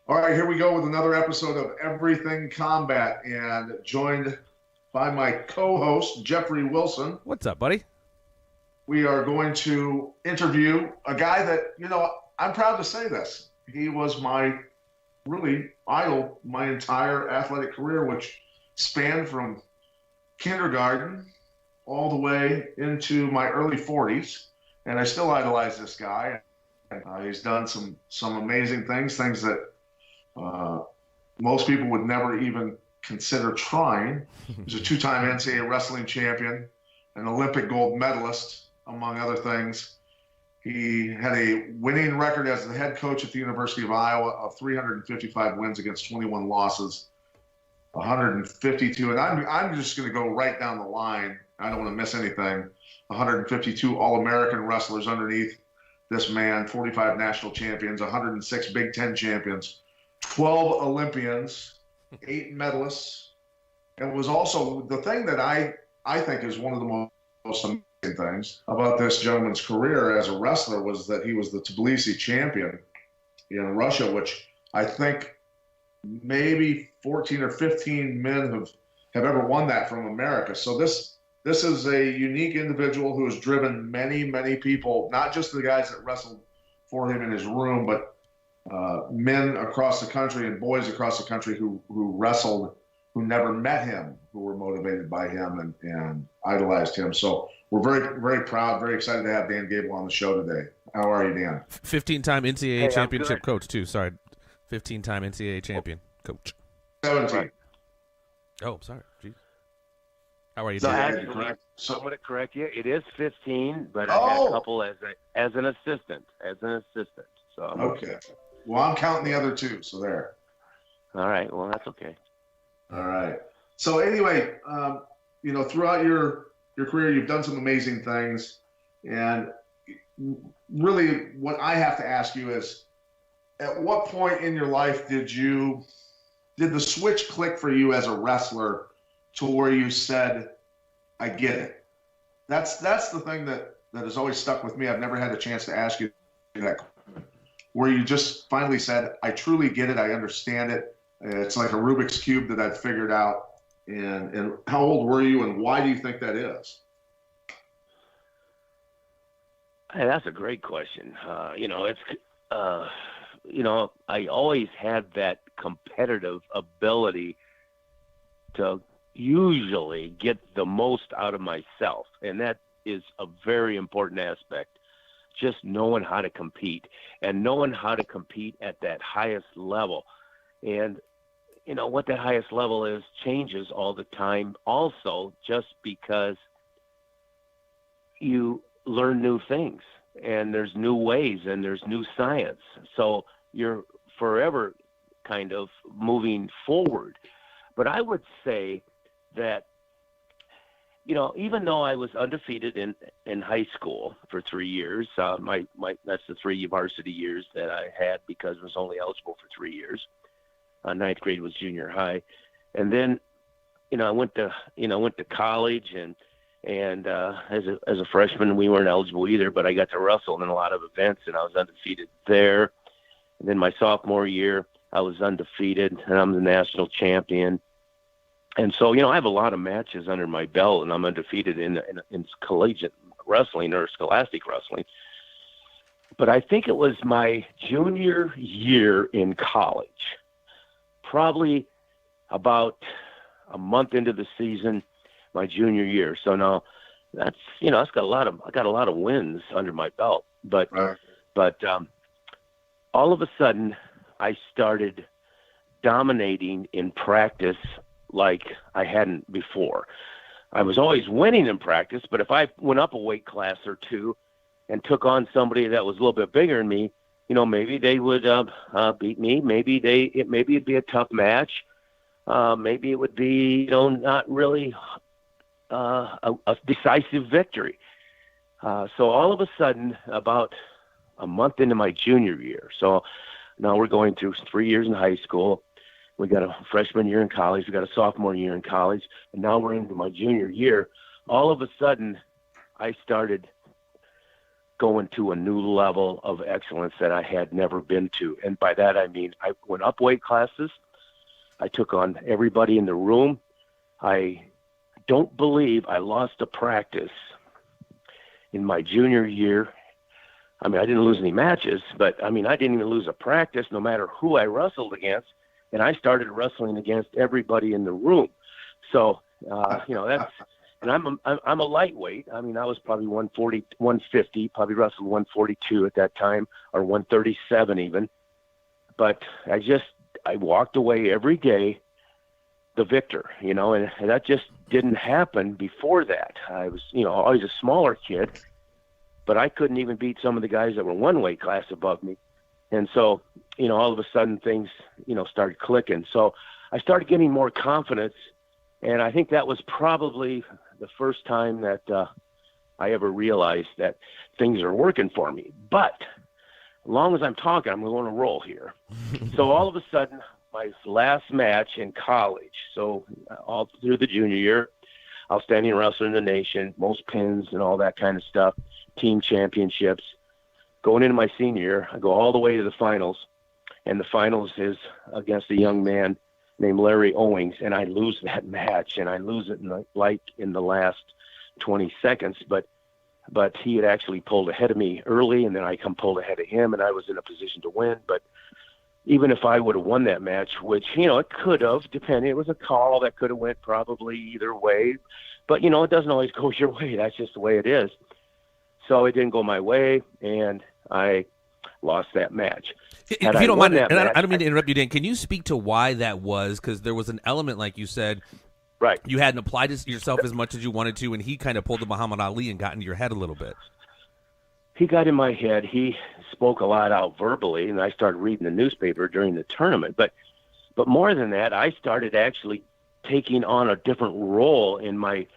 All right, here we go with another episode of Everything Combat, and joined by my co-host, Jeffrey Wilson. What's up, buddy? We are going to interview a guy that, I'm proud to say this. He was my really idol my entire athletic career, which spanned from kindergarten all the way into my early 40s. And I still idolize this guy. He's done some amazing things that most people would never even consider trying. He's a two-time NCAA Wrestling Champion, an Olympic gold medalist, among other things. He had a winning record as the head coach at the University of Iowa of 355 wins against 21 losses, 152. And I'm just going to go right down the line. I don't want to miss anything. 152 All-American wrestlers underneath this man, 45 national champions, 106 Big Ten champions, 12 Olympians, 8 medalists, and was also the thing that I think is one of the most amazing things about this gentleman's career as a wrestler was that he was the Tbilisi champion in Russia, which I think maybe 14 or 15 men have ever won that from America. So this is a unique individual who has driven many, many people, not just the guys that wrestled for him in his room, but men across the country and boys across the country who wrestled, who never met him, who were motivated by him and idolized him. So we're very, very proud, very excited to have Dan Gable on the show today. How are you, Dan? 15-time NCAA championship coach, too. Sorry. 15-time NCAA champion coach. 17. Oh, sorry. Jeez. How are you, So Dan? actually, I'm going to correct you. It is 15, but I had a couple as an assistant. So Okay. Well, I'm counting the other two, so there. All right. Well, that's okay. All right. So anyway, throughout your career, you've done some amazing things, and really, what I have to ask you is, at what point in your life did the switch click for you as a wrestler to where you said, "I get it"? That's the thing that has always stuck with me. I've never had a chance to ask you that, where you just finally said, "I truly get it. I understand it. It's like a Rubik's Cube that I've figured out." And how old were you, and why do you think that is? Hey, that's a great question. I always had that competitive ability to usually get the most out of myself, and that is a very important aspect. Just knowing how to compete and knowing how to compete at that highest level. And what that highest level is changes all the time also, just because you learn new things and there's new ways and there's new science. So you're forever kind of moving forward. But I would say that, even though I was undefeated in high school for 3 years, that's the 3 varsity years that I had because I was only eligible for 3 years. Ninth grade was junior high, and then, I went to college, and as a freshman we weren't eligible either, but I got to wrestle in a lot of events, and I was undefeated there. And then my sophomore year, I was undefeated, and I'm the national champion. And so, I have a lot of matches under my belt, and I'm undefeated in collegiate wrestling or scholastic wrestling. But I think it was my junior year in college, probably about a month into the season, my junior year. So now I got a lot of wins under my belt. But all of a sudden, I started dominating in practice like I hadn't before. I was always winning in practice, but if I went up a weight class or two and took on somebody that was a little bit bigger than me, maybe they would beat me. Maybe it'd be a tough match. Maybe it would be, not really a decisive victory. So all of a sudden, about a month into my junior year, so now we're going through 3 years in high school. We got a freshman year in college. We got a sophomore year in college. And now we're into my junior year. All of a sudden, I started going to a new level of excellence that I had never been to. And by that, I mean, I went up weight classes. I took on everybody in the room. I don't believe I lost a practice in my junior year. I mean, I didn't lose any matches, but I mean, I didn't even lose a practice no matter who I wrestled against. And I started wrestling against everybody in the room. So, that's, and I'm a lightweight. I mean, I was probably 140, 150, probably wrestled 142 at that time, or 137 even. But I walked away every day the victor, and that just didn't happen before that. I was, always a smaller kid, but I couldn't even beat some of the guys that were one weight class above me. And so, all of a sudden things, started clicking. So I started getting more confidence. And I think that was probably the first time that I ever realized that things are working for me. But as long as I'm talking, I'm going to roll here. So all of a sudden, my last match in college, so all through the junior year, outstanding wrestler in the nation, most pins and all that kind of stuff, team championships. Going into my senior year, I go all the way to the finals, and the finals is against a young man named Larry Owings, and I lose that match, and I lose it in the last 20 seconds, but he had actually pulled ahead of me early, and then I pulled ahead of him, and I was in a position to win. But even if I would have won that match, which, it could have, depending, it was a call that could have went probably either way, but, it doesn't always go your way. That's just the way it is. So it didn't go my way, and I lost that match. If you don't mind, and I don't mean to interrupt you, Dan, can you speak to why that was? Because there was an element, like you said, right? You hadn't applied yourself as much as you wanted to, and he kind of pulled the Muhammad Ali and got into your head a little bit. He got in my head. He spoke a lot out verbally, and I started reading the newspaper during the tournament. But more than that, I started actually taking on a different role in my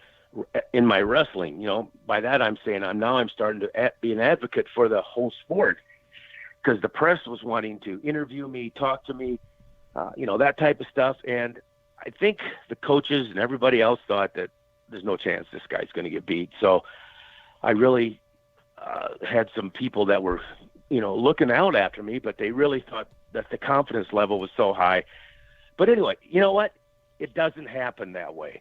wrestling. By that I'm saying I'm starting to be an advocate for the whole sport, because the press was wanting to interview me, talk to me, that type of stuff. And I think the coaches and everybody else thought that there's no chance this guy's going to get beat. So I really had some people that were, looking out after me, but they really thought that the confidence level was so high. But anyway, you know what? It doesn't happen that way.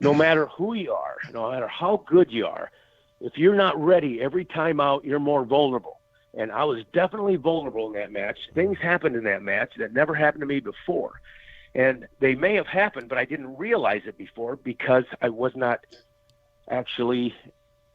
No matter who you are, no matter how good you are, if you're not ready every time out, you're more vulnerable. And I was definitely vulnerable in that match. Things happened in that match that never happened to me before. And they may have happened, but I didn't realize it before because I was not actually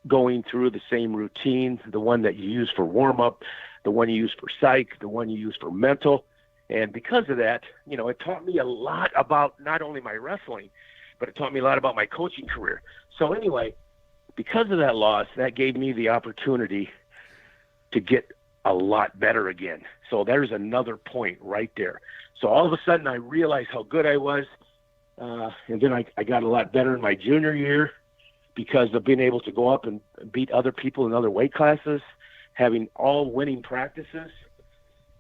going through the same routine, the one that you use for warm-up, the one you use for psych, the one you use for mental. And because of that, it taught me a lot about not only my wrestling, but it taught me a lot about my coaching career. So anyway, because of that loss, that gave me the opportunity to get a lot better again. So there's another point right there. So all of a sudden I realized how good I was. And then I got a lot better in my junior year because of being able to go up and beat other people in other weight classes, having all winning practices.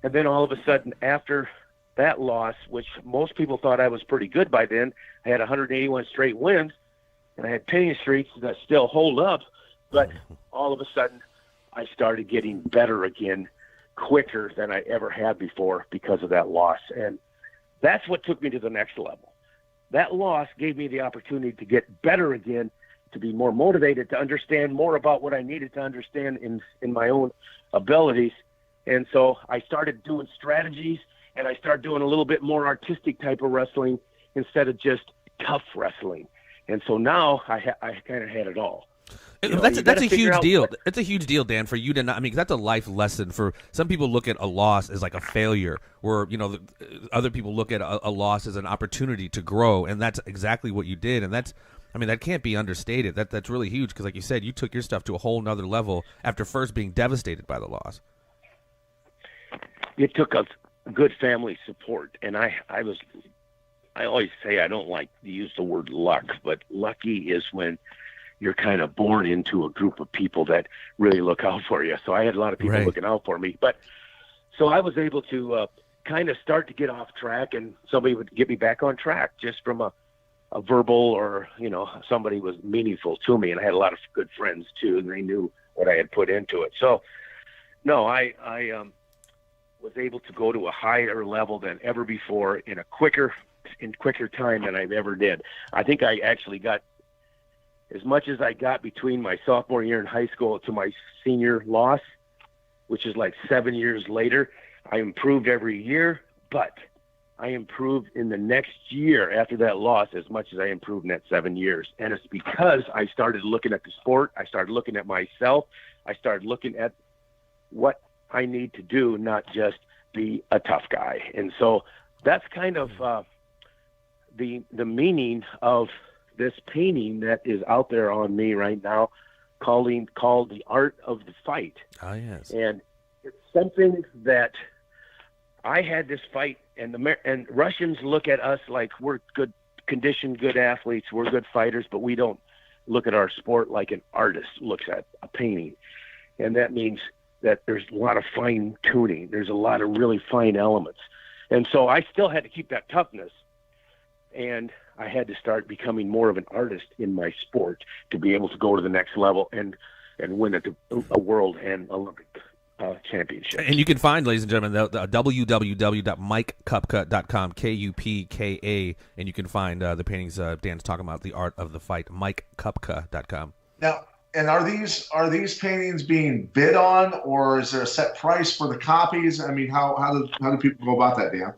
And then all of a sudden after that loss, which most people thought I was pretty good by then, I had 181 straight wins, and I had pinning streaks that still hold up. But all of a sudden, I started getting better again quicker than I ever had before because of that loss. And that's what took me to the next level. That loss gave me the opportunity to get better again, to be more motivated, to understand more about what I needed to understand in my own abilities. And so I started doing strategies, and I started doing a little bit more artistic type of wrestling instead of just tough wrestling. And so now I kind of had it all. That's a huge deal. It's a huge deal, Dan, for you to not. I mean, that's a life lesson. For some people, look at a loss as like a failure, where other people look at a loss as an opportunity to grow, and that's exactly what you did. And that can't be understated. That's really huge because, like you said, you took your stuff to a whole nother level after first being devastated by the loss. It took a good family support, and I always say I don't like to use the word luck, but lucky is when you're kind of born into a group of people that really look out for you. So I had a lot of people looking out for me. But so I was able to kind of start to get off track, and somebody would get me back on track just from a a verbal or, somebody was meaningful to me. And I had a lot of good friends too, and they knew what I had put into it. So no, I was able to go to a higher level than ever before in quicker time than I've ever did. I think I actually got as much as I got between my sophomore year in high school to my senior loss, which is like 7 years later. I improved every year, but I improved in the next year after that loss as much as I improved in that 7 years. And it's because I started looking at the sport. I started looking at myself. I started looking at what I need to do, not just be a tough guy. And so that's kind of the meaning of this painting that is out there on me right now, called The Art of the Fight. Oh, yes. And it's something that I had this fight, and Russians look at us like we're good conditioned, good athletes, we're good fighters, but we don't look at our sport like an artist looks at a painting. And that means that there's a lot of fine tuning. There's a lot of really fine elements. And so I still had to keep that toughness, and I had to start becoming more of an artist in my sport to be able to go to the next level and win at a world and Olympic championship. And you can find, ladies and gentlemen, the www.mikekupka.com, Kupka, and you can find the paintings Dan's talking about, The Art of the Fight, mikekupka.com. Now, and are these paintings being bid on, or is there a set price for the copies? I mean, how do people go about that, Dan?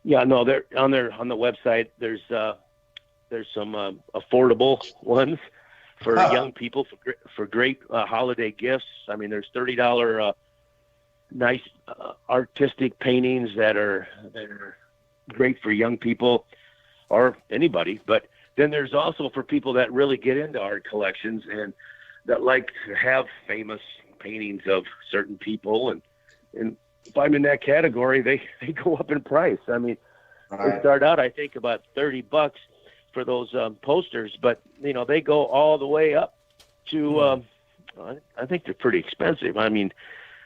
Yeah, no, they're on the website. There's some affordable ones for young people for great holiday gifts. I mean, there's $30 nice artistic paintings that are great for young people or anybody. But then there's also for people that really get into art collections and that like to have famous paintings of certain people. And if I'm in that category, they go up in price. I mean, They start out, I think, about $30 for those posters, but they go all the way up to I think they're pretty expensive. I mean,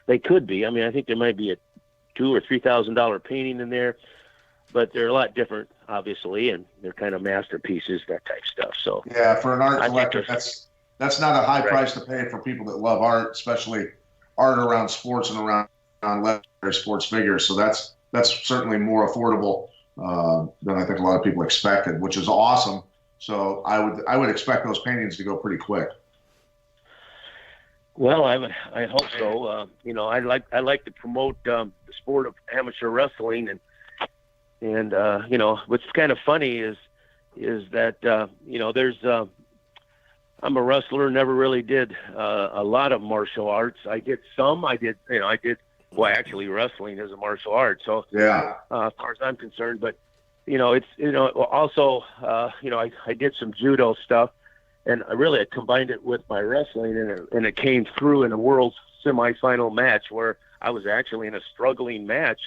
they could be. I mean, I think there might be a $2,000 or $3,000 painting in there, but they're a lot different, obviously, and they're kind of masterpieces, that type stuff. So yeah, for an art collector, that's not a high price to pay for people that love art, especially art around sports and around legendary sports figures. So that's certainly more affordable than I think a lot of people expected, which is awesome. So I would expect those paintings to go pretty quick. Well, I hope so. I like to promote the sport of amateur wrestling, and what's kind of funny is that there's I'm a wrestler, never really did a lot of martial arts. I did some. Well, actually, wrestling is a martial art. So yeah, as far as I'm concerned, but also I did some judo stuff, and I combined it with my wrestling, and it came through in a world semifinal match where I was actually in a struggling match,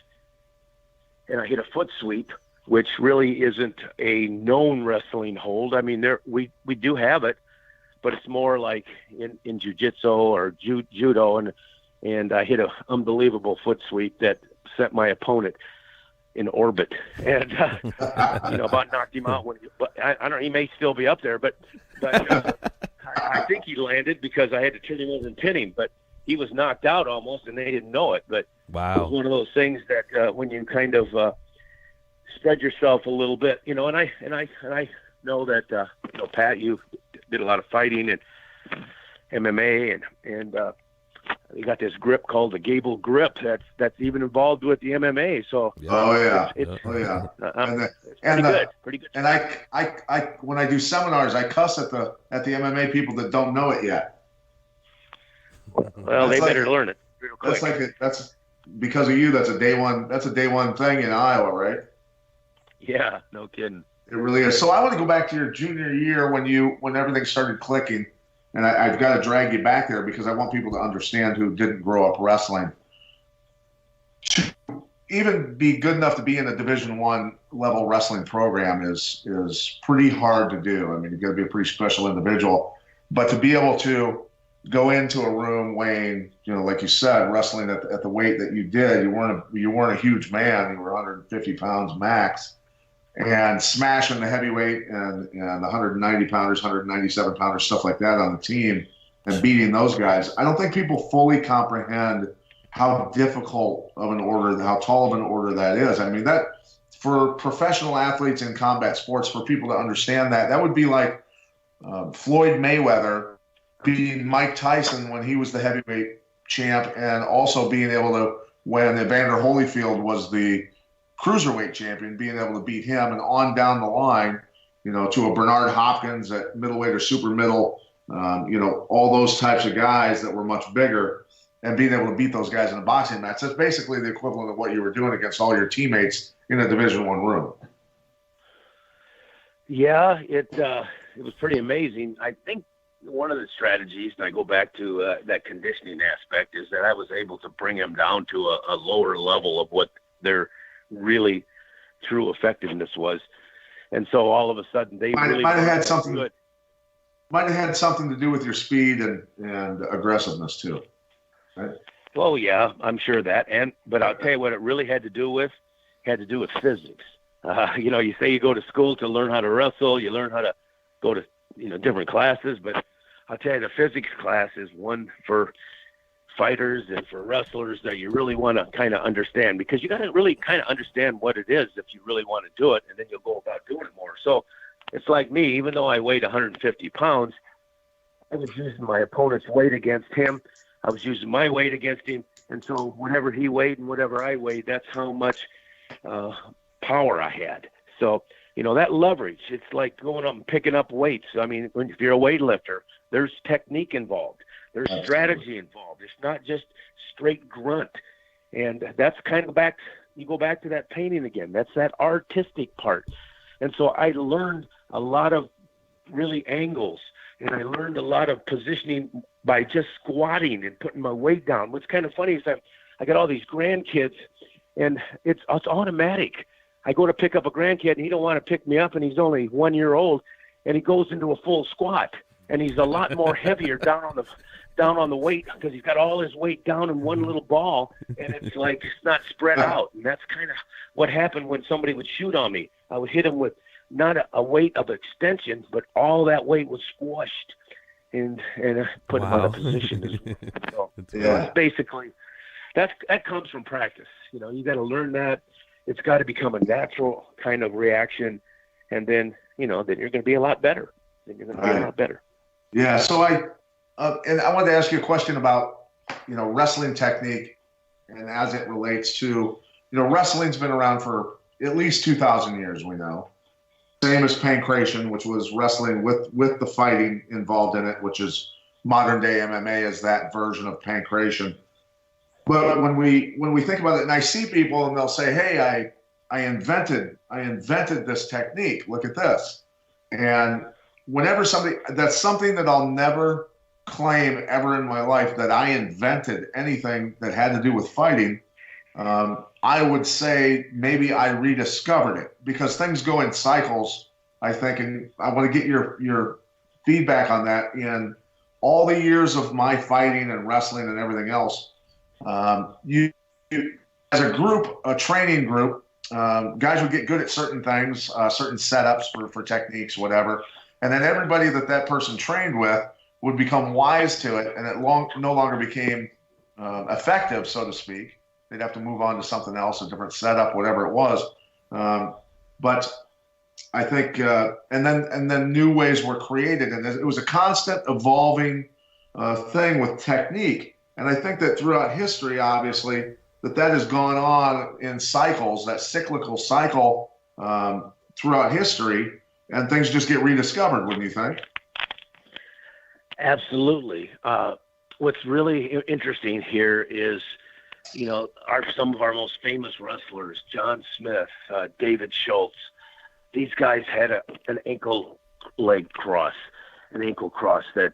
and I hit a foot sweep, which really isn't a known wrestling hold. I mean, we do have it, but it's more like in jiu-jitsu or judo, and I hit an unbelievable foot sweep that sent my opponent in orbit, and about knocked him out. I don't. He may still be up there, but I think he landed because I had to turn him over and pin him. But he was knocked out almost, and they didn't know it. But wow, it was one of those things that when you kind of spread yourself a little bit, and I know that Pat, you did a lot of fighting and MMA, and you got this grip called the Gable grip that's even involved with the MMA. So it's pretty good. And I when I do seminars, I cuss at the MMA people that don't know it yet. Well, they better learn it real quick. That's because of you. That's a day one thing in Iowa, right? Yeah, no kidding. It really is. So I want to go back to your junior year when everything started clicking. And I've got to drag you back there because I want people to understand who didn't grow up wrestling. To even be good enough to be in a Division I level wrestling program is pretty hard to do. I mean, you've got to be a pretty special individual. But to be able to go into a room weighing, like you said, wrestling at the weight that you did, you weren't a huge man. You were 150 pounds max. and smashing the heavyweight and the 190 pounders, 197 pounders, stuff like that on the team and beating those guys. I don't think people fully comprehend how difficult of an order, how tall of an order that is. I mean, that for professional athletes in combat sports, for people to understand that, that would be like Floyd Mayweather beating Mike Tyson when he was the heavyweight champ, and also being able to, when Evander Holyfield was the cruiserweight champion, being able to beat him, and on down the line, you know, to a Bernard Hopkins at middleweight or super middle, you know, all those types of guys that were much bigger, and being able to beat those guys in a boxing match. That's basically the equivalent of what you were doing against all your teammates in a Division I room. Yeah, it was pretty amazing. I think one of the strategies, and I go back to that conditioning aspect, is that I was able to bring them down to a lower level of what their really true effectiveness was. And so all of a sudden they might have had something to do with your speed and aggressiveness too, right? Well, yeah, I'm sure that. But I'll tell you what it really had to do with physics. You know, you say you go to school to learn how to wrestle, you learn how to go to, you know, different classes, but I'll tell you, the physics class is one for fighters and for wrestlers that you really want to kind of understand, because you got to really kind of understand what it is if you really want to do it, and then you'll go about doing it more. So it's like me, even though I weighed 150 pounds, I was using my opponent's weight against him. I was using my weight against him. And so whatever he weighed and whatever I weighed, that's how much power I had. So, you know, that leverage, it's like going up and picking up weights. I mean, if you're a weightlifter, there's technique involved. There's strategy involved. It's not just straight grunt. And that's kind of you go back to that painting again. That's that artistic part. And so I learned a lot of really angles, and I learned a lot of positioning by just squatting and putting my weight down. What's kind of funny is I got all these grandkids, and it's automatic. I go to pick up a grandkid, and he don't want to pick me up, and he's only 1 year old, and he goes into a full squat, and he's a lot more heavier down on the weight, because he's got all his weight down in one little ball, and it's like it's not spread out. And that's kind of what happened when somebody would shoot on me. I would hit him with not a weight of extension, but all that weight was squashed and put him out of position. So, it's basically that comes from practice. You know, you got to learn that. It's got to become a natural kind of reaction, and then, you know, then you're going to be a lot better. Yeah. So and I wanted to ask you a question about, you know, wrestling technique, and as it relates to, you know, wrestling's been around for at least 2,000 years, we know. Same as pancration, which was wrestling with the fighting involved in it, which is modern day MMA, is that version of pancration. But when we think about it, and I see people and they'll say, "Hey, I invented this technique. Look at this." And whenever that's something that I'll never claim ever in my life, that I invented anything that had to do with fighting. I would say maybe I rediscovered it, because things go in cycles, I think, and I want to get your feedback on that. In all the years of my fighting and wrestling and everything else, you as a group, a training group, guys would get good at certain things, certain setups for techniques, whatever, and then everybody that person trained with would become wise to it, and it no longer became effective, so to speak. They'd have to move on to something else, a different setup, whatever it was. But I think, and then new ways were created, and it was a constant evolving thing with technique. And I think that throughout history, obviously, that has gone on in cycles, that cyclical cycle throughout history, and things just get rediscovered, wouldn't you think? Absolutely. What's really interesting here is, you know, some of our most famous wrestlers, John Smith, David Schultz, these guys had an ankle cross that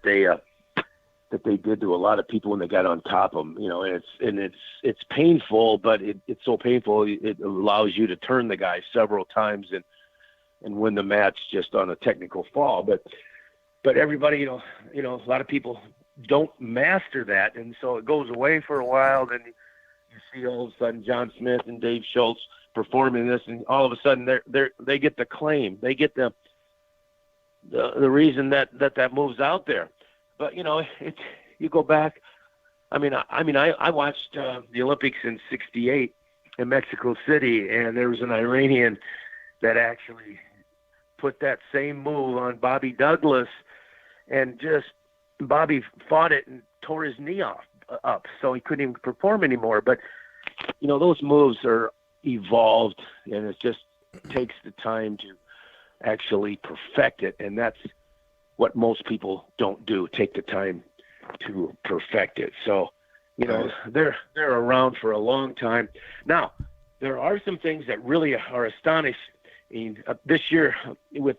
they did to a lot of people when they got on top of them, you know, and it's painful, but it's so painful it allows you to turn the guy several times and win the match just on a technical fall. But everybody, you know, a lot of people don't master that, and so it goes away for a while. Then you see all of a sudden John Smith and Dave Schultz performing this, and all of a sudden they get the claim, they get the reason that moves out there. But you go back. I watched the Olympics in '68 in Mexico City, and there was an Iranian that actually put that same move on Bobby Douglas, and Bobby fought it and tore his knee up, so he couldn't even perform anymore. But those moves are evolved, and it just takes the time to actually perfect it, and that's what most people don't do, take the time to perfect it. So they're around for a long time. Now there are some things that really are astonishing this year with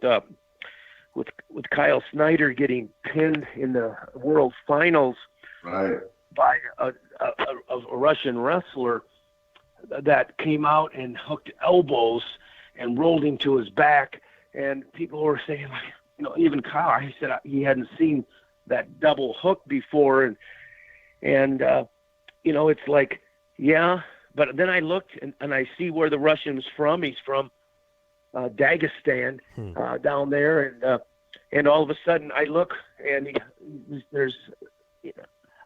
Kyle Snyder getting pinned in the World Finals by a Russian wrestler that came out and hooked elbows and rolled him to his back, and people were saying, even Kyle, he said he hadn't seen that double hook before, and it's like, yeah, but then I looked and I see where the Russian's from. He's from Dagestan down there, and all of a sudden I look and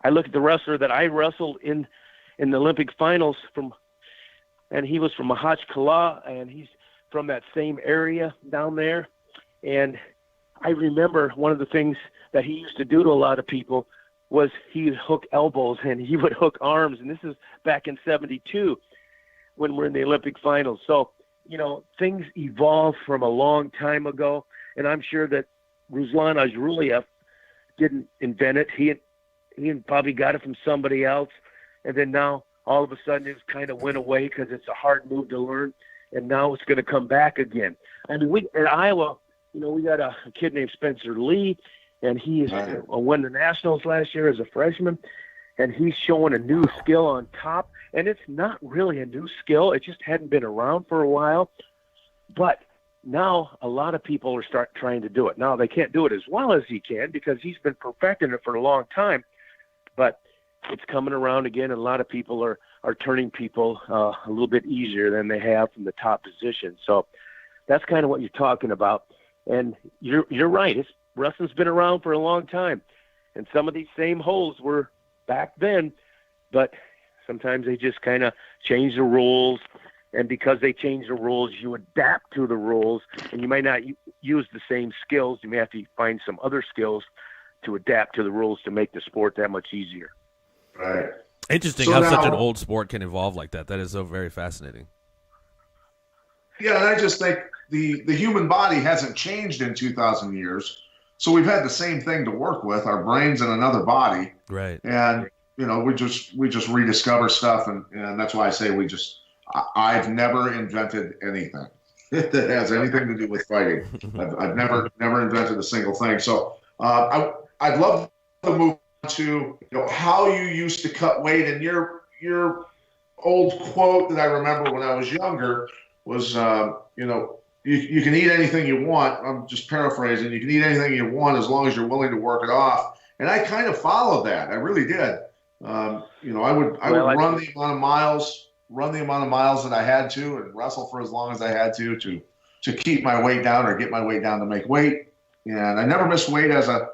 I look at the wrestler that I wrestled in the Olympic finals and he was from Makhachkala, and he's from that same area down there. And I remember one of the things that he used to do to a lot of people was he would hook elbows and he would hook arms. And this is back in '72 when we're in the Olympic finals. So, things evolved from a long time ago. And I'm sure that Ruslan Ajruliev didn't invent it. He probably got it from somebody else. And then now all of a sudden it kind of went away because it's a hard move to learn. And now it's going to come back again. I mean, in Iowa, we got a kid named Spencer Lee, and he won the Nationals last year as a freshman, and he's showing a new skill on top. And it's not really a new skill. It just hadn't been around for a while. But now a lot of people are trying to do it. Now they can't do it as well as he can because he's been perfecting it for a long time. But it's coming around again, and a lot of people are turning people a little bit easier than they have from the top position. So that's kind of what you're talking about. And you're right. Wrestling's been around for a long time, and some of these same holds were back then, but sometimes they just kind of change the rules. And because they change the rules, you adapt to the rules, and you might not use the same skills. You may have to find some other skills to adapt to the rules to make the sport that much easier. Right. Interesting how such an old sport can evolve like that. That is so very fascinating. Yeah, and I just think the human body hasn't changed in 2,000 years. So we've had the same thing to work with, our brains in another body. Right. And, we just rediscover stuff. And that's why I say I've never invented anything that has anything to do with fighting. I've never invented a single thing. So I'd love to move on to how you used to cut weight. And your old quote that I remember when I was younger was, you can eat anything you want. I'm just paraphrasing. You can eat anything you want as long as you're willing to work it off. And I kind of followed that. I really did. I would run the amount of miles that I had to, and wrestle for as long as I had to keep my weight down or get my weight down to make weight. And I never missed weight as a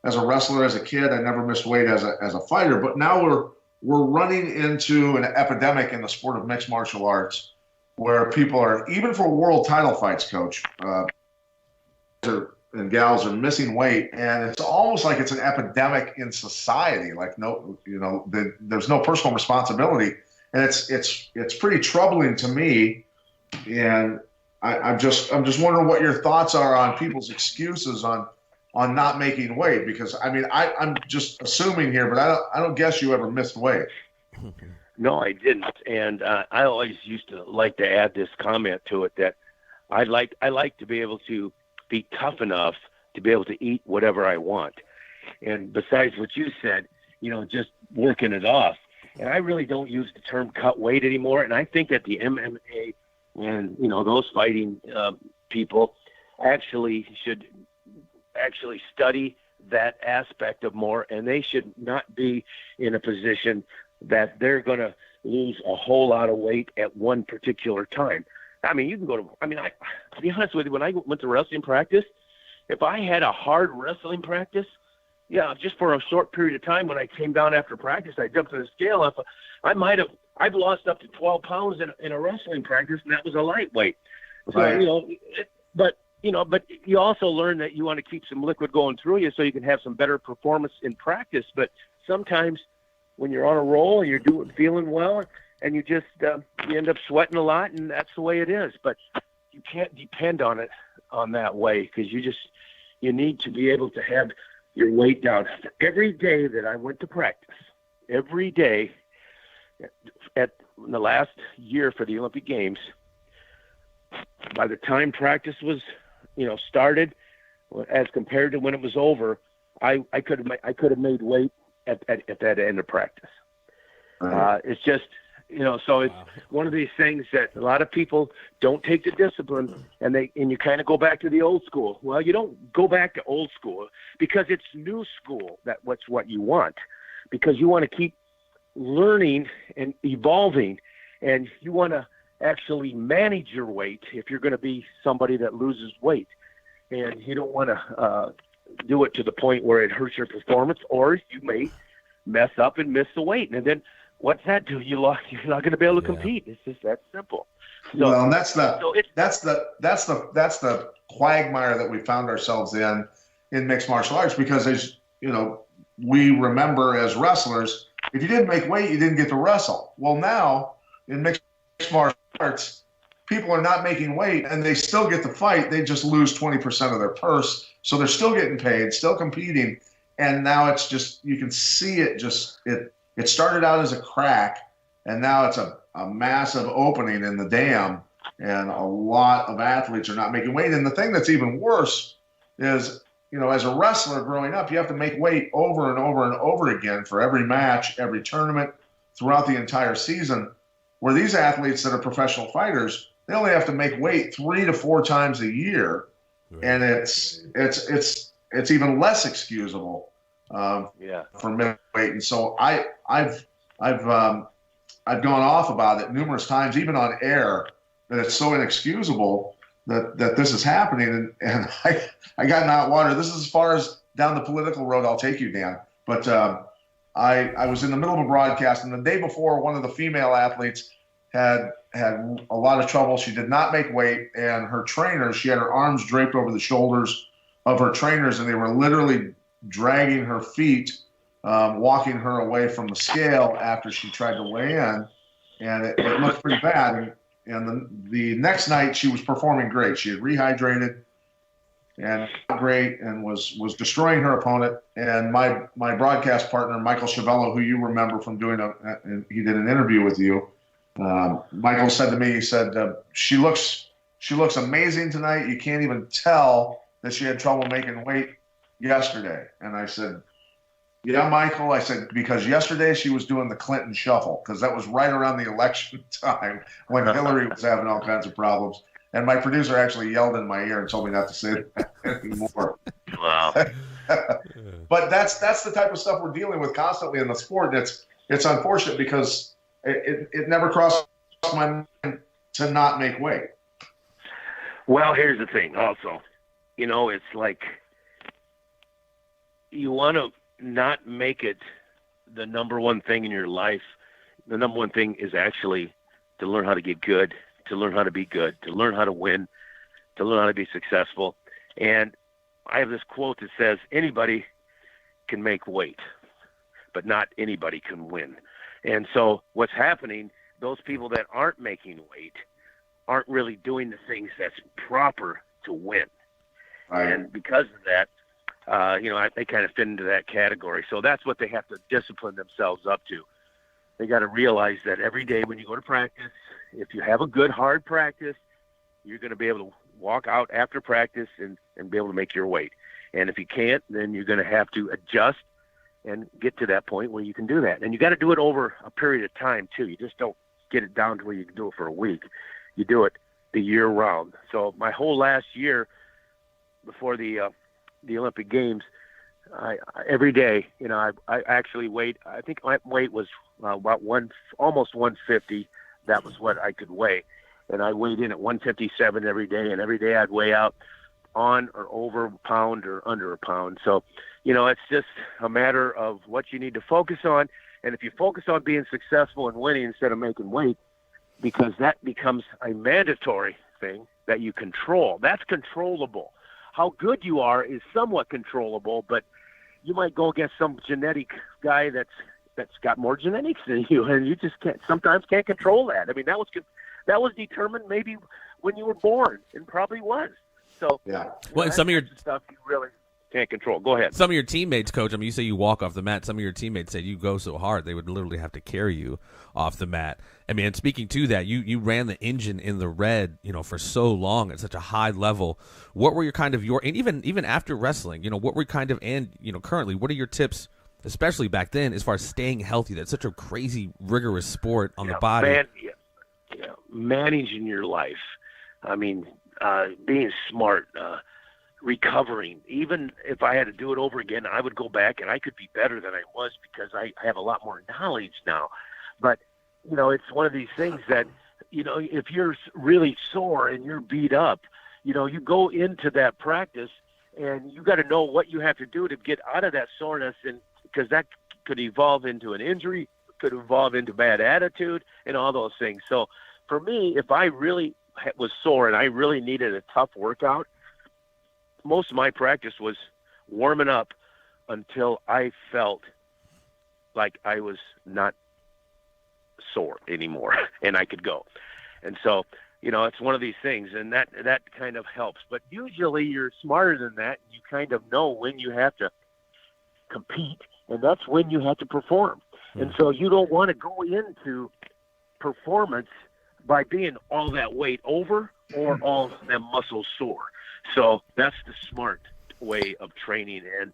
wrestler, as a kid. I never missed weight as a fighter. But now we're running into an epidemic in the sport of mixed martial arts, where people are, even for world title fights, Coach, and gals are missing weight, and it's almost like it's an epidemic in society. Like there's no personal responsibility, and it's pretty troubling to me. And I'm just wondering what your thoughts are on people's excuses on not making weight, because I'm just assuming here, but I don't guess you ever missed weight. No, I didn't. And I always used to like to add this comment to it that I like to be able to be tough enough to be able to eat whatever I want. And besides what you said, just working it off. And I really don't use the term cut weight anymore. And I think that the MMA and, those fighting people should study that aspect of more, and they should not be in a position that they're going to lose a whole lot of weight at one particular time. I mean, you can go to, to be honest with you, when I went to wrestling practice, if I had a hard wrestling practice, yeah, just for a short period of time, when I came down after practice, I jumped to the scale. I've lost up to 12 pounds in a wrestling practice, and that was a lightweight. So, Right. But you also learn that you want to keep some liquid going through you so you can have some better performance in practice. But sometimes when you're on a roll and you're feeling well, and you just you end up sweating a lot, and that's the way it is. But you can't depend on it on that way, because you need to be able to have your weight down. Every day that I went to practice, every day at the last year for the Olympic Games, by the time practice was started, as compared to when it was over, I could have made weight at that end of practice. Right. It's just, so it's one of these things that a lot of people don't take the discipline, and you kind of go back to the old school. Well, you don't go back to old school, because it's new school. That's what you want, because you want to keep learning and evolving, and you want to actually manage your weight if you're going to be somebody that loses weight, and you don't want to do it to the point where it hurts your performance, or you may mess up and miss the weight, and then what's that do? You're not going to be able to compete. It's just that simple. So, well, and that's the quagmire that we found ourselves in mixed martial arts, because as we remember as wrestlers, if you didn't make weight, you didn't get to wrestle. Well, now in mixed martial arts, people are not making weight and they still get to fight. They just lose 20% of their purse. So they're still getting paid, still competing. And now it's just, you can see it it started out as a crack, and now it's a massive opening in the dam, and a lot of athletes are not making weight. And the thing that's even worse is, as a wrestler growing up, you have to make weight over and over and over again for every match, every tournament, throughout the entire season. Where these athletes that are professional fighters, they only have to make weight 3 to 4 times a year, right. And it's even less excusable for midweight. And so I've gone off about it numerous times, even on air, that it's so inexcusable that this is happening. And I got in hot water. This is as far as down the political road I'll take you, Dan. But I was in the middle of a broadcast, and the day before, one of the female athletes had a lot of trouble. She did not make weight, and her trainers, she had her arms draped over the shoulders of her trainers, and they were literally dragging her feet, walking her away from the scale after she tried to weigh in, and it looked pretty bad. And the next night, she was performing great. She had rehydrated and great, and was destroying her opponent. And my broadcast partner, Michael Chavello, who you remember from he did an interview with you. Michael said to me, he said, she looks amazing tonight. You can't even tell that she had trouble making weight yesterday. And I said, yeah, Michael, I said, because yesterday she was doing the Clinton shuffle, because that was right around the election time when Hillary was having all kinds of problems. And my producer actually yelled in my ear and told me not to say that anymore. Wow. But that's the type of stuff we're dealing with constantly in the sport. And it's unfortunate, because it never crossed my mind to not make weight. Well, here's the thing also. It's like you want to not make it the number one thing in your life. The number one thing is actually to learn how to get good, to learn how to be good, to learn how to win, to learn how to be successful. And I have this quote that says, anybody can make weight, but not anybody can win. And so what's happening, those people that aren't making weight aren't really doing the things that's proper to win. Right. And because of that, they kind of fit into that category. So that's what they have to discipline themselves up to. They got to realize that every day when you go to practice, if you have a good, hard practice, you're going to be able to walk out after practice and be able to make your weight. And if you can't, then you're going to have to adjust and get to that point where you can do that. And you got to do it over a period of time, too. You just don't get it down to where you can do it for a week. You do it the year round. So my whole last year before the Olympic Games, every day, I actually weighed. I think my weight was about almost 150. That was what I could weigh, and I weighed in at 157 every day. And every day I'd weigh out on or over a pound or under a pound. So, it's just a matter of what you need to focus on. And if you focus on being successful and winning instead of making weight, because that becomes a mandatory thing that you control. That's controllable. How good you are is somewhat controllable, but you might go against some genetic guy that's got more genetics than you, and you just sometimes can't control that. I mean, that was determined maybe when you were born, and probably was. So, yeah. Well, and some of your stuff you really can't control. Go ahead. Some of your teammates, Coach, you say you walk off the mat. Some of your teammates said you go so hard they would literally have to carry you off the mat. I mean, and speaking to that, you ran the engine in the red, for so long at such a high level. What were your and even after wrestling, what were currently, what are your tips, especially back then, as far as staying healthy? That's such a crazy, rigorous sport on the body. Managing your life. I mean, being smart, recovering. Even if I had to do it over again, I would go back and I could be better than I was because I have a lot more knowledge now. But, it's one of these things that, if you're really sore and you're beat up, you go into that practice and you got to know what you have to do to get out of that soreness, and because that could evolve into an injury, could evolve into bad attitude and all those things. So for me, if I really was sore and I really needed a tough workout, most of my practice was warming up until I felt like I was not sore anymore and I could go. And so, it's one of these things, and that kind of helps. But usually you're smarter than that. You kind of know when you have to compete, and that's when you have to perform. And so you don't want to go into performance by being all that weight over or all that muscle sore. So that's the smart way of training. And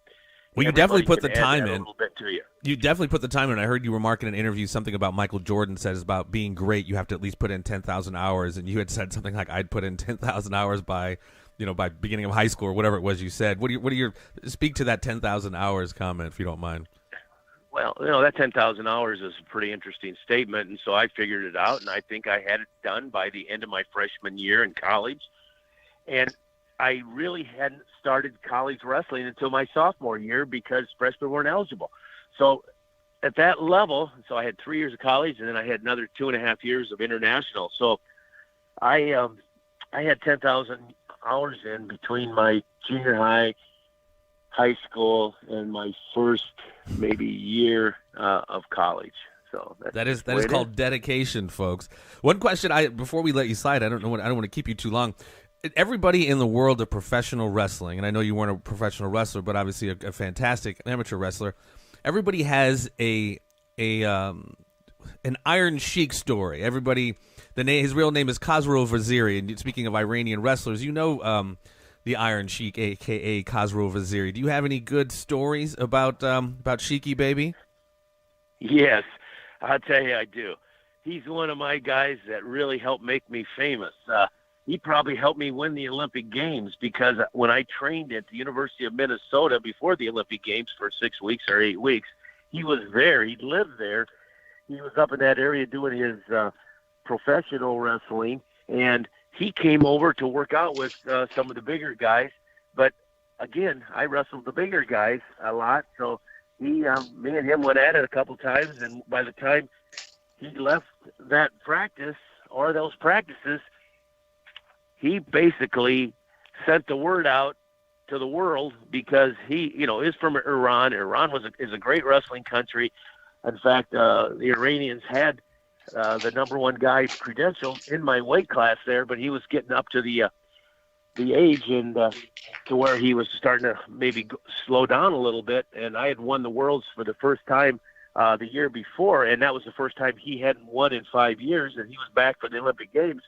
you definitely put the time in. A little bit to you. You definitely put the time in. I heard you remark in an interview something about Michael Jordan says about being great, you have to at least put in 10,000 hours. And you had said something like, I'd put in 10,000 hours by beginning of high school or whatever it was you said. What do you speak to that 10,000 hours comment, if you don't mind? Well, that 10,000 hours is a pretty interesting statement. And so I figured it out, and I think I had it done by the end of my freshman year in college. And I really hadn't started college wrestling until my sophomore year because freshmen weren't eligible. So at that level, I had 3 years of college, and then I had another 2.5 years of international. So I had 10,000 hours in between my junior high school, and my first maybe year of college. So that is called dedication, folks. One question before we let you slide, I don't want to keep you too long. Everybody in the world of professional wrestling, and I know you weren't a professional wrestler, but obviously a fantastic amateur wrestler. Everybody has an Iron Sheik story. His real name is Khosrow Vaziri. And speaking of Iranian wrestlers, the Iron Sheik, a.k.a. Khosrow Vaziri. Do you have any good stories about Sheiky, baby? Yes, I'll tell you I do. He's one of my guys that really helped make me famous. He probably helped me win the Olympic Games because when I trained at the University of Minnesota before the Olympic Games for 6 weeks or 8 weeks, he was there. He lived there. He was up in that area doing his professional wrestling, and he came over to work out with some of the bigger guys. But again, I wrestled the bigger guys a lot, so me and him went at it a couple times, and by the time he left that practice or those practices, he basically sent the word out to the world because he, is from Iran. Iran is a great wrestling country. In fact, the Iranians had the number one guy credential in my weight class there, but he was getting up to the age and to where he was starting to maybe slow down a little bit. And I had won the worlds for the first time the year before, and that was the first time he hadn't won in 5 years, and he was back for the Olympic Games.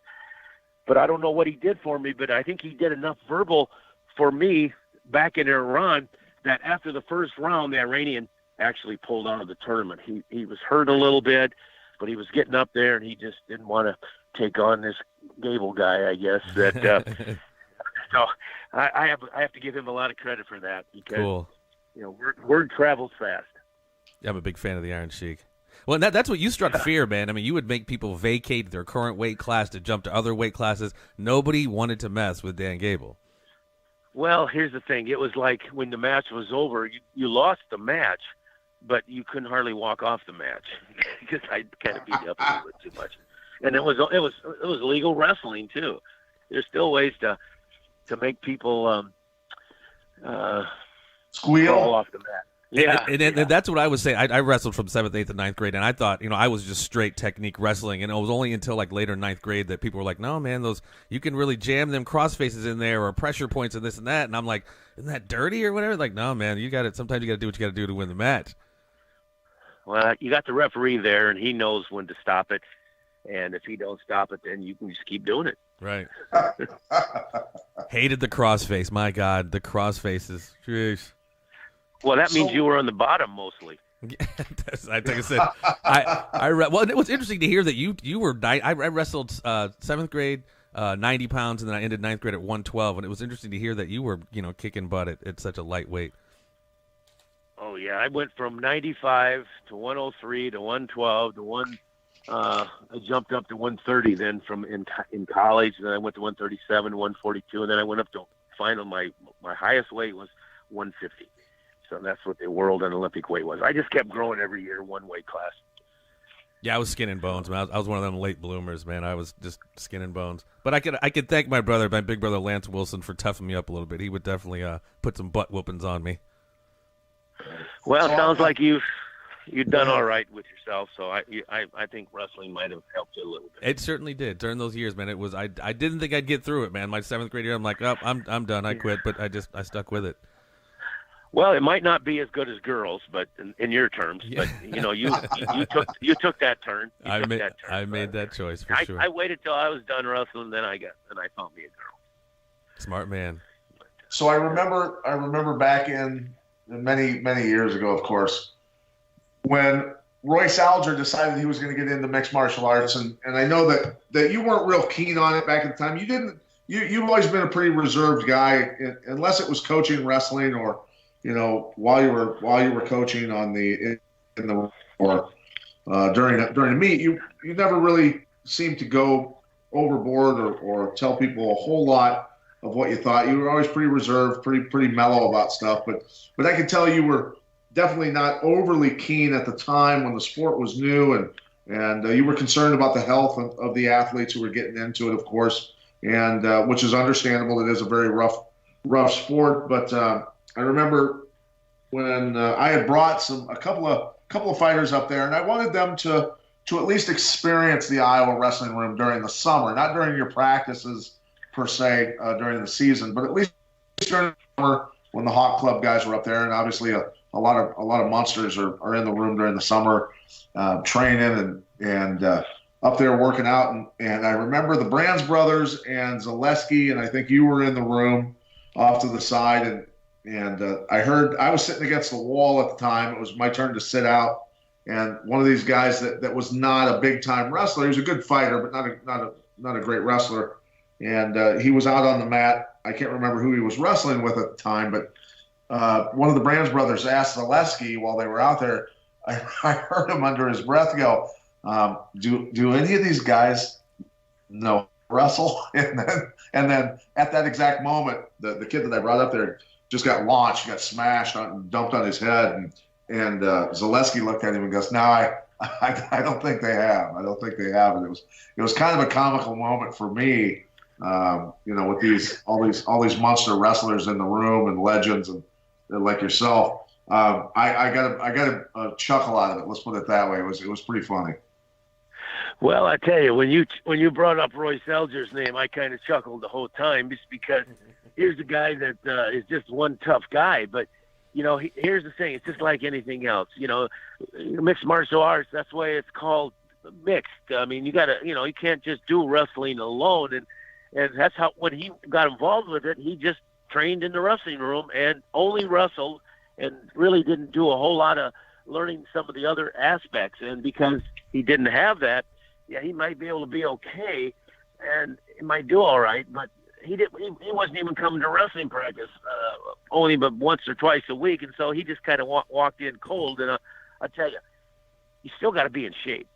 But I don't know what he did for me, but I think he did enough verbal for me back in Iran that after the first round, the Iranian actually pulled out of the tournament. He was hurt a little bit, but he was getting up there, and he just didn't want to take on this Gable guy, I guess. So I have to give him a lot of credit for that because, cool. word travels fast. Yeah, I'm a big fan of the Iron Sheik. Well, and that's what you struck fear, man. I mean, you would make people vacate their current weight class to jump to other weight classes. Nobody wanted to mess with Dan Gable. Well, here's the thing. It was like when the match was over, you lost the match, but you couldn't hardly walk off the match because I kind of beat you up a little bit too much. And it was legal wrestling too. There's still ways to make people squeal fall off the mat. Yeah, and that's what I was saying. I wrestled from 7th, 8th, and 9th grade, and I thought, I was just straight technique wrestling, and it was only until like later 9th grade that people were like, no, man, you can really jam them cross faces in there or pressure points and this and that, and I'm like, isn't that dirty or whatever? Like, no, man, sometimes you got to do what you got to do to win the match. Well, you got the referee there, and he knows when to stop it, and if he don't stop it, then you can just keep doing it. Right. Hated the crossface. My God, the crossfaces. Jeez. Well, that means you were on the bottom mostly. Like I said, well, it was interesting to hear that you were. I wrestled 7th grade, 90 pounds, and then I ended 9th grade at 112. And it was interesting to hear that you were, kicking butt at such a light weight. Oh yeah, I went from 95 to 103 to 112 to I jumped up to 130 then from in college. Then I went to 137, 142, and then I went up to final. My highest weight was 150. So that's what the world and Olympic weight was. I just kept growing every year, one weight class. Yeah, I was skin and bones, man. I was one of them late bloomers, man. I was just skin and bones. But I could thank my big brother Lance Wilson for toughing me up a little bit. He would definitely put some butt whoopings on me. Well, it sounds like you've done all right with yourself. So I think wrestling might have helped you a little bit. It certainly did during those years, man. It was I didn't think I'd get through it, man. My 7th grade year, I'm like, I'm done. I quit. But I stuck with it. Well, it might not be as good as girls, but in your terms, but you took that turn. I made that choice for sure. I waited till I was done wrestling, then I found me a girl. Smart man. So I remember back in many years ago, of course, when Royce Alger decided he was going to get into mixed martial arts, and I know that you weren't real keen on it back in the time. You've always been a pretty reserved guy, unless it was coaching wrestling or while you were coaching during the meet, you never really seemed to go overboard or tell people a whole lot of what you thought. You were always pretty reserved, pretty mellow about stuff. But I can tell you were definitely not overly keen at the time when the sport was new, and you were concerned about the health of the athletes who were getting into it, of course, and which is understandable. It is a very rough sport, but I remember when I had brought a couple of fighters up there, and I wanted them to at least experience the Iowa Wrestling Room during the summer, not during your practices per se during the season, but at least during the summer when the Hawk Club guys were up there, and obviously a lot of monsters are in the room during the summer training and up there working out, and I remember the Brands brothers and Zaleski, and I think you were in the room off to the side, and I was sitting against the wall at the time. It was my turn to sit out, and one of these guys that was not a big time wrestler. He was a good fighter, but not a great wrestler. And he was out on the mat. I can't remember who he was wrestling with at the time, but one of the Brands brothers asked Zaleski while they were out there. I heard him under his breath go, "Do any of these guys know wrestle?" And then at that exact moment, the kid that I brought up there just got launched, got smashed, dumped on his head, and Zaleski looked at him and goes, "No, I don't think they have. I don't think they have." And it was kind of a comical moment for me, with all these monster wrestlers in the room and legends and like yourself. I got a chuckle out of it. Let's put it that way. It was pretty funny. Well, I tell you, when you brought up Royce Alger's name, I kind of chuckled the whole time just because here's a guy that is just one tough guy. But, here's the thing. It's just like anything else. Mixed martial arts, that's why it's called mixed. I mean, you got to, you can't just do wrestling alone. And that's how, when he got involved with it, he just trained in the wrestling room and only wrestled and really didn't do a whole lot of learning some of the other aspects. And because he didn't have that, yeah, he might be able to be okay and he might do all right, but he wasn't even coming to wrestling practice, only but once or twice a week, and so he just kind of walked in cold. And I tell you, you still got to be in shape,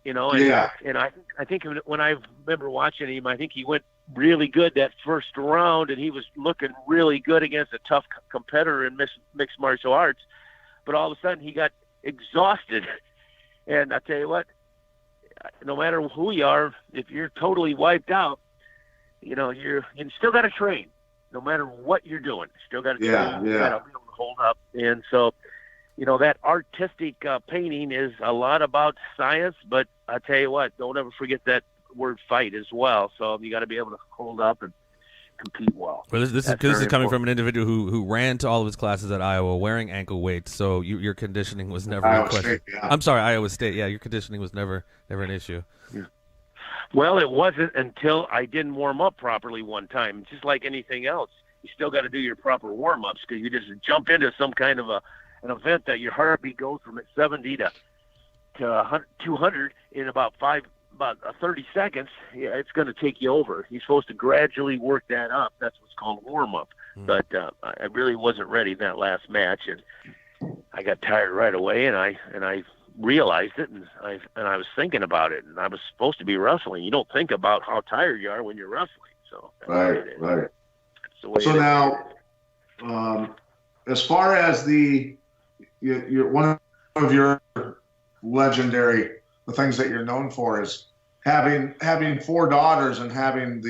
you know. And, Yeah. And I think when I remember watching him, I think he went really good that first round, and he was looking really good against a tough competitor in mixed martial arts. But all of a sudden, he got exhausted. And I tell you what, no matter who you are, if you're totally wiped out, you know, you still got to train, no matter what you're doing. Still got to train. Yeah. You got to be able to hold up. And so, you know, that artistic painting is a lot about science, but I tell you what, don't ever forget that word fight as well. So you got to be able to hold up and compete well. Well, this is coming from an individual who ran to all of his classes at Iowa wearing ankle weights, so your conditioning was never a question. State, yeah. I'm sorry, Iowa State. Yeah, your conditioning was never an issue. Yeah. Well, it wasn't until I didn't warm up properly one time. Just like anything else, you still got to do your proper warm-ups, because you just jump into some kind of an event that your heartbeat goes from 70 to 200 in about 30 seconds. Yeah, it's going to take you over. You're supposed to gradually work that up. That's what's called warm-up. But I really wasn't ready in that last match, and I got tired right away, and I realized it, and I was thinking about it, and I was supposed to be wrestling. You don't think about how tired you are when you're wrestling. So Right. That's the way So now, as far as you're one of your legendary, the things that you're known for is having 4 daughters and having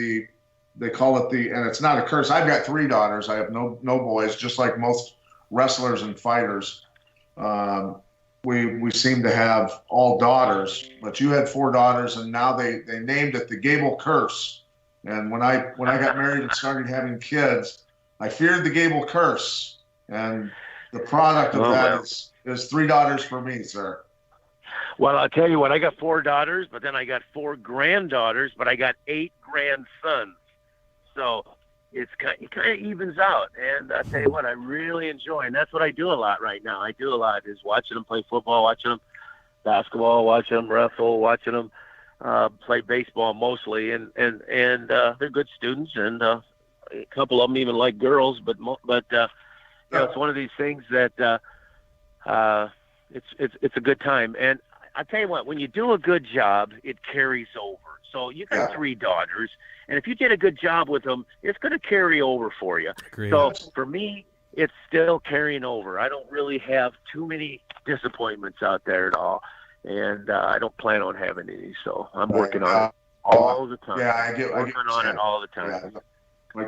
they call it and it's not a curse. I've got 3 daughters. I have no boys, just like most wrestlers and fighters. We seem to have all daughters, but you had 4 daughters, and now they named it the Gable curse. And when I got married and started having kids, I feared the Gable curse, and the product of that is 3 daughters for me, sir. Well, I'll tell you what, I got 4 daughters, but then I got 4 granddaughters, but I got 8 grandsons. So it kind of evens out. And I'll tell you what, I really enjoy, and that's what I do a lot right now. I do a lot is watching them play football, watching them basketball, watching them wrestle, watching them play baseball mostly. And they're good students, and a couple of them even like girls, but you know, it's one of these things that it's a good time. And I tell you what, when you do a good job, it carries over. So you got 3 daughters, and if you did a good job with them, it's going to carry over for you. Agreed. So for me, it's still carrying over. I don't really have too many disappointments out there at all, and I don't plan on having any. So I'm working on it all the time. Yeah, I get on it all the time. Yeah. My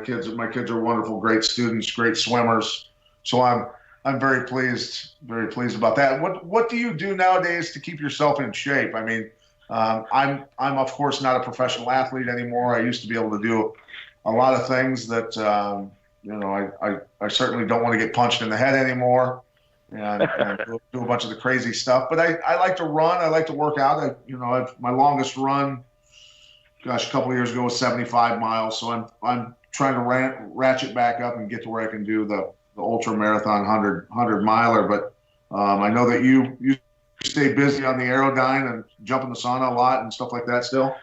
kids are wonderful, great students, great swimmers. So I'm very pleased about that. What do you do nowadays to keep yourself in shape? I mean, I'm of course not a professional athlete anymore. I used to be able to do a lot of things that you know, I certainly don't want to get punched in the head anymore and do a bunch of the crazy stuff. But I like to run. I like to work out. My longest run, gosh, a couple of years ago was 75 miles. So I'm trying to ratchet back up and get to where I can do the ultra marathon 100 miler. But I know that you stay busy on the Aerodyne and jump in the sauna a lot and stuff like that still.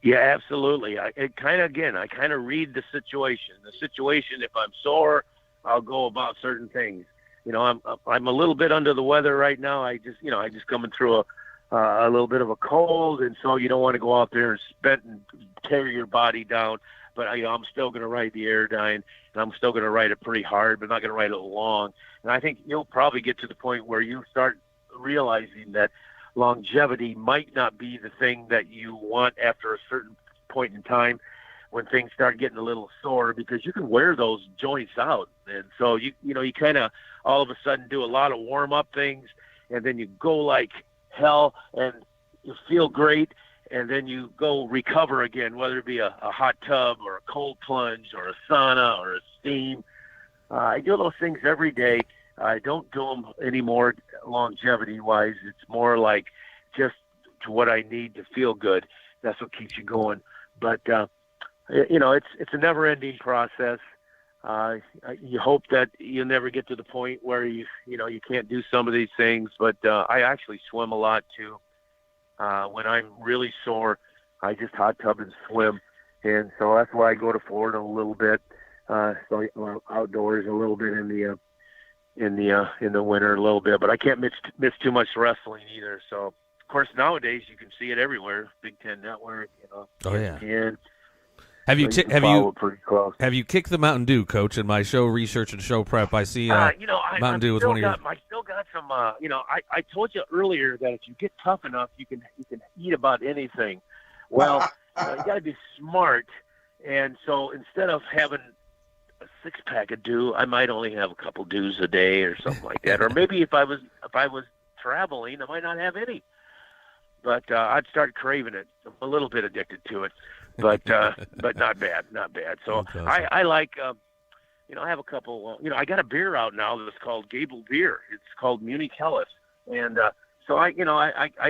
Yeah, absolutely. I kind of read the situation. If I'm sore, I'll go about certain things. You know, I'm a little bit under the weather right now. I just coming through a little bit of a cold, and so you don't want to go out there and spit and tear your body down. But I'm still going to ride the Aerodyne, and I'm still going to ride it pretty hard, but not going to ride it long. And I think you'll probably get to the point where you start realizing that longevity might not be the thing that you want after a certain point in time when things start getting a little sore, because you can wear those joints out. And so you kind of all of a sudden do a lot of warm-up things, and then you go like hell and you feel great, and then you go recover again, whether it be a hot tub or a cold plunge or a sauna or a steam. I do those things every day. I don't do them anymore longevity-wise. It's more like just to what I need to feel good. That's what keeps you going. But, it's a never-ending process. You hope that you'll never get to the point where you can't do some of these things. But I actually swim a lot, too. When I'm really sore, I just hot tub and swim. And so that's why I go to Florida a little bit, outdoors a little bit in the winter a little bit. But I can't miss too much wrestling either. So of course nowadays you can see it everywhere. Big Ten Network, Oh yeah. And Have you pretty close. Have you kicked the Mountain Dew, Coach? In my show research and show prep, I see Mountain Dew was one of your. I still got some. I told you earlier that if you get tough enough, you can eat about anything. Well, you got to be smart, and so instead of having a 6-pack of Dew, I might only have a couple Dews a day or something like that. Or maybe if I was traveling, I might not have any. But I'd start craving it. I'm a little bit addicted to it. But not bad. So I like, I have a couple. I got a beer out now that's called Gable beer. It's called Munich Helles, and so I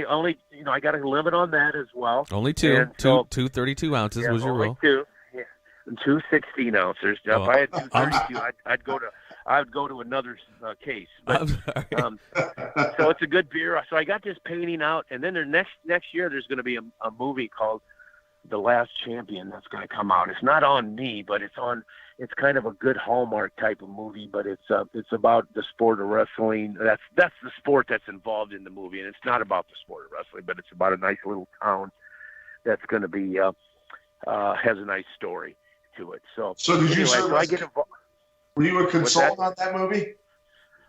only, I got a limit on that as well. Only two 32 ounces was your rule. Two, yeah, and 2 16 ounces. If I had 232, I'd go to another case. But, so it's a good beer. So I got this painting out, and then next year there's going to be a movie called The Last Champion that's going to come out. It's not on me, but it's kind of a good Hallmark type of movie, but it's about the sport of wrestling. That's the sport that's involved in the movie, and it's not about the sport of wrestling, but it's about a nice little town that's going to be has a nice story to it. So did you serve? I get involved. Were you a consultant on that movie?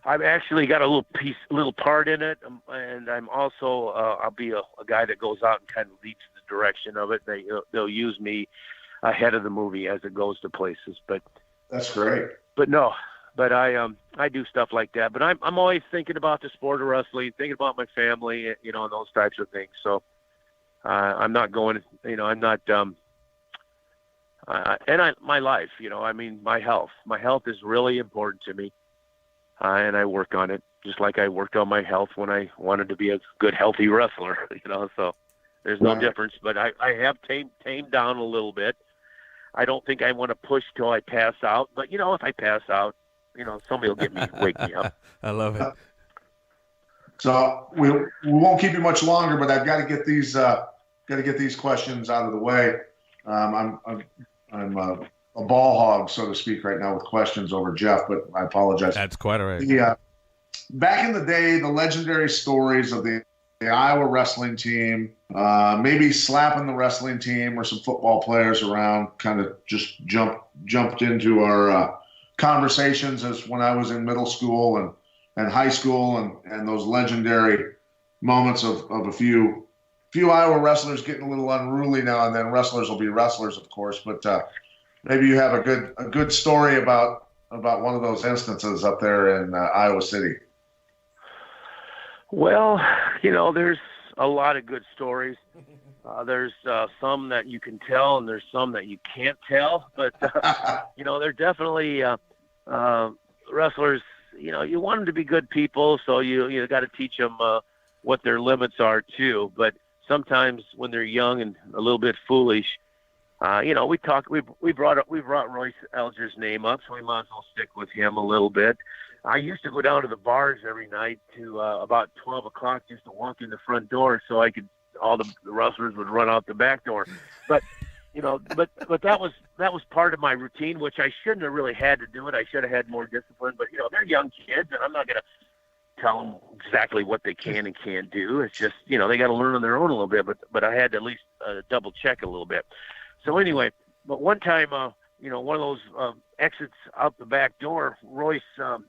I've actually got a little part in it, and I'm also I'll be a guy that goes out and kind of leads the direction of it. They'll use me ahead of the movie as it goes to places. But that's great. But I do stuff like that. But I'm always thinking about the sport of wrestling, thinking about my family, and those types of things. So I'm not going. I'm not. My life. My health. My health is really important to me. And I work on it just like I worked on my health when I wanted to be a good, healthy wrestler, so there's no difference. But I have tamed down a little bit. I don't think I want to push till I pass out. But, if I pass out, somebody will wake me up. I love it. So we won't keep you much longer, but I've got to get these questions out of the way. I'm a ball hog, so to speak, right now with questions over Jeff, but I apologize. That's quite all right. Yeah. Back in the day, the legendary stories of the Iowa wrestling team, maybe slapping the wrestling team or some football players around, kind of just jumped into our conversations as when I was in middle school and high school, and those legendary moments of a few Iowa wrestlers getting a little unruly now and then. Wrestlers will be wrestlers, of course, but maybe you have a good story about one of those instances up there in Iowa City. Well, there's a lot of good stories. There's some that you can tell, and there's some that you can't tell. But they're definitely wrestlers. You want them to be good people, so you got to teach them what their limits are too. But sometimes when they're young and a little bit foolish. We brought Royce Elger's name up, so we might as well stick with him a little bit. I used to go down to the bars every night to about 12 o'clock just to walk in the front door so all the wrestlers would run out the back door. But, but that was part of my routine, which I shouldn't have really had to do it. I should have had more discipline, but they're young kids and I'm not going to tell them exactly what they can and can't do. It's just, they got to learn on their own a little bit, but I had to at least double check a little bit. So anyway, but one time, one of those exits out the back door, Royce, the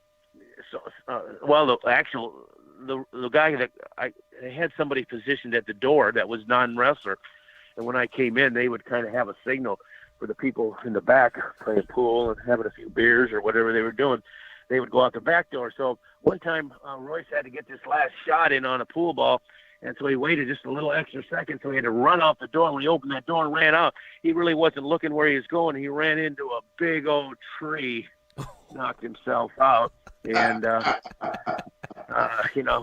guy that I had somebody positioned at the door that was non-wrestler, and when I came in, they would kind of have a signal for the people in the back playing pool and having a few beers or whatever they were doing. They would go out the back door. So one time, Royce had to get this last shot in on a pool ball. And so he waited just a little extra second, so he had to run out the door. When he opened that door and ran out, he really wasn't looking where he was going. He ran into a big old tree, knocked himself out, and,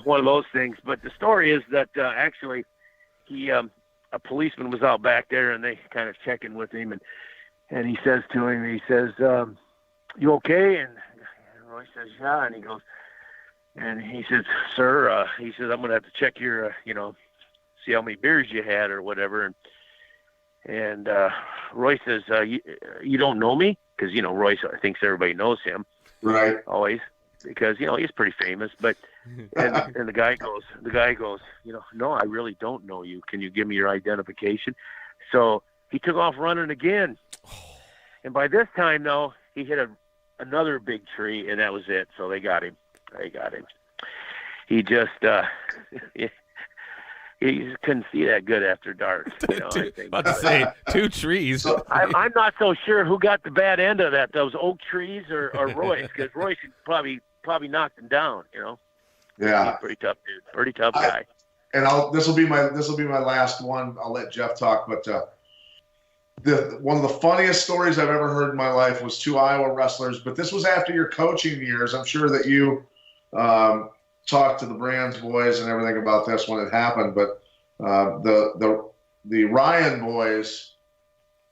one of those things. But the story is that actually a policeman was out back there, and they kind of checking with him, and he says to him, you okay? And Roy says, yeah, and he goes, and he says, sir, I'm going to have to check your, see how many beers you had or whatever. And Roy says, you don't know me? Because, Roy thinks everybody knows him. Right. Always. Because, he's pretty famous. But and the guy goes, no, I really don't know you. Can you give me your identification? So he took off running again. And by this time, though, he hit another big tree, and that was it. So they got him. He just he couldn't see that good after dark. I think. About to say, 2 trees. I'm not so sure who got the bad end of that, those oak trees or Royce, because Royce probably knocked him down. Yeah. He's pretty tough dude, pretty tough guy. And this will be my last one. I'll let Jeff talk, but one of the funniest stories I've ever heard in my life was 2 Iowa wrestlers. But this was after your coaching years. I'm sure that you talked to the Brands boys and everything about this when it happened. But the Ryan boys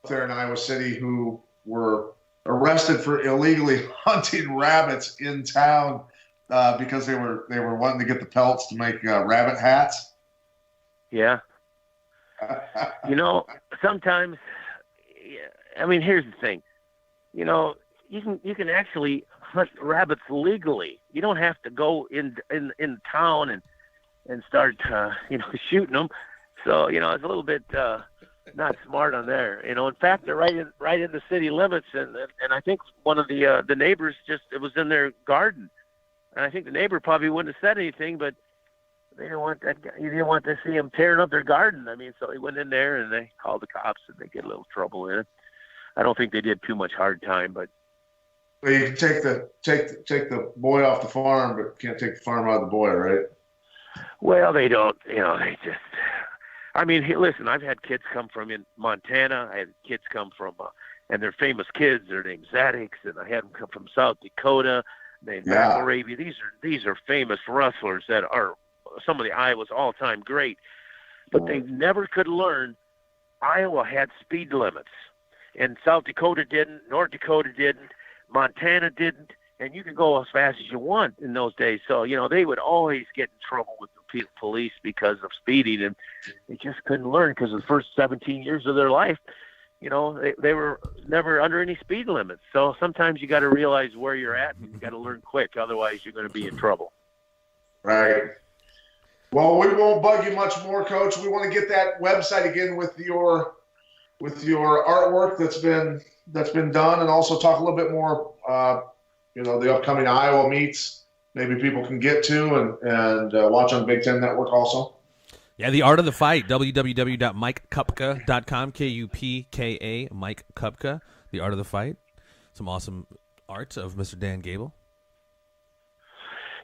up there in Iowa City who were arrested for illegally hunting rabbits in town because they were wanting to get the pelts to make rabbit hats. Yeah. Sometimes, I mean, here's the thing. You can actually hunt rabbits legally. You don't have to go in town and start shooting them. So it's a little bit not smart on there. In fact, they're right in the city limits, and I think one of the neighbors it was in their garden, and I think the neighbor probably wouldn't have said anything, but they didn't want that guy. You didn't want to see him tearing up their garden. I mean, so he went in there and they called the cops, and they get a little trouble in it. I don't think they did too much hard time, but. Well, you can take the boy off the farm, but can't take the farm out of the boy, right? Well, they don't. They just. I mean, listen. I've had kids come from in Montana. I had kids come from, and they're famous kids. They're named Zaddix, and I had them come from South Dakota, named McElravy. These are famous wrestlers that are some of the Iowa's all-time great, but they never could learn. Iowa had speed limits, and South Dakota didn't. North Dakota didn't. Montana didn't, and you could go as fast as you want in those days. So, they would always get in trouble with the police because of speeding, and they just couldn't learn because the first 17 years of their life, they were never under any speed limits. So sometimes you got to realize where you're at, and you got to learn quick. Otherwise, you're going to be in trouble. Right. Well, we won't bug you much more, Coach. We want to get that website again with your artwork that's been done, and also talk a little bit more, the upcoming Iowa meets. Maybe people can get to and watch on Big Ten Network also. Yeah, The Art of the Fight, www.mikekupka.com, Kupka, Mike Kupka, The Art of the Fight. Some awesome art of Mr. Dan Gable.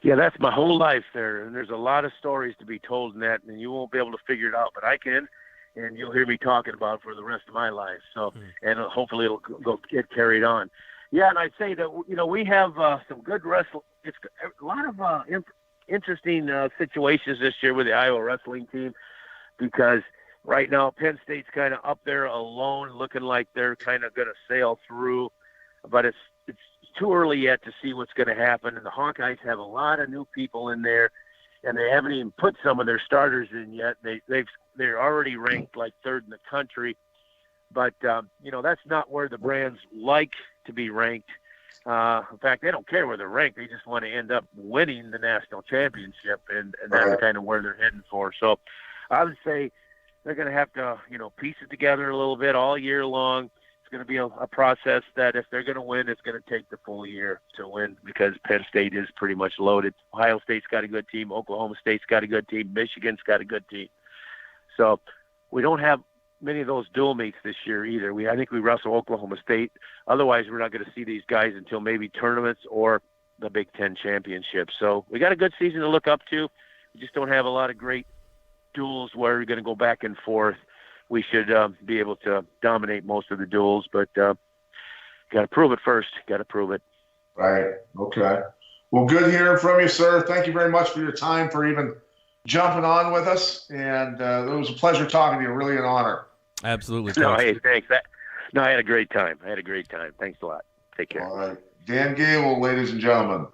Yeah, that's my whole life there, and there's a lot of stories to be told in that, and you won't be able to figure it out, but I can. And you'll hear me talking about it for the rest of my life. So, and hopefully it'll get carried on. Yeah, and I'd say that we have some good wrestling. It's a lot of interesting situations this year with the Iowa wrestling team, because right now Penn State's kind of up there alone, looking like they're kind of going to sail through. But it's too early yet to see what's going to happen. And the Hawkeyes have a lot of new people in there, and they haven't even put some of their starters in yet. They're already ranked like 3rd in the country, but that's not where the Brands like to be ranked. In fact, they don't care where they're ranked. They just want to end up winning the national championship, and that's kind of where they're heading for. So I would say they're going to have to, piece it together a little bit all year long. It's going to be a process that if they're going to win, it's going to take the full year to win, because Penn State is pretty much loaded. Ohio State's got a good team. Oklahoma State's got a good team. Michigan's got a good team. So we don't have many of those dual meets this year either. I think we wrestle Oklahoma State. Otherwise, we're not going to see these guys until maybe tournaments or the Big Ten championship. So we got a good season to look up to. We just don't have a lot of great duels where we're going to go back and forth. We should be able to dominate most of the duels, but got to prove it first. Got to prove it. Right. Okay. Well, good hearing from you, sir. Thank you very much for your time, for even jumping on with us, and it was a pleasure talking to you. Really an honor. Absolutely. No, hey, thanks. I had a great time. Thanks a lot. Take care. All right. Dan Gable, ladies and gentlemen.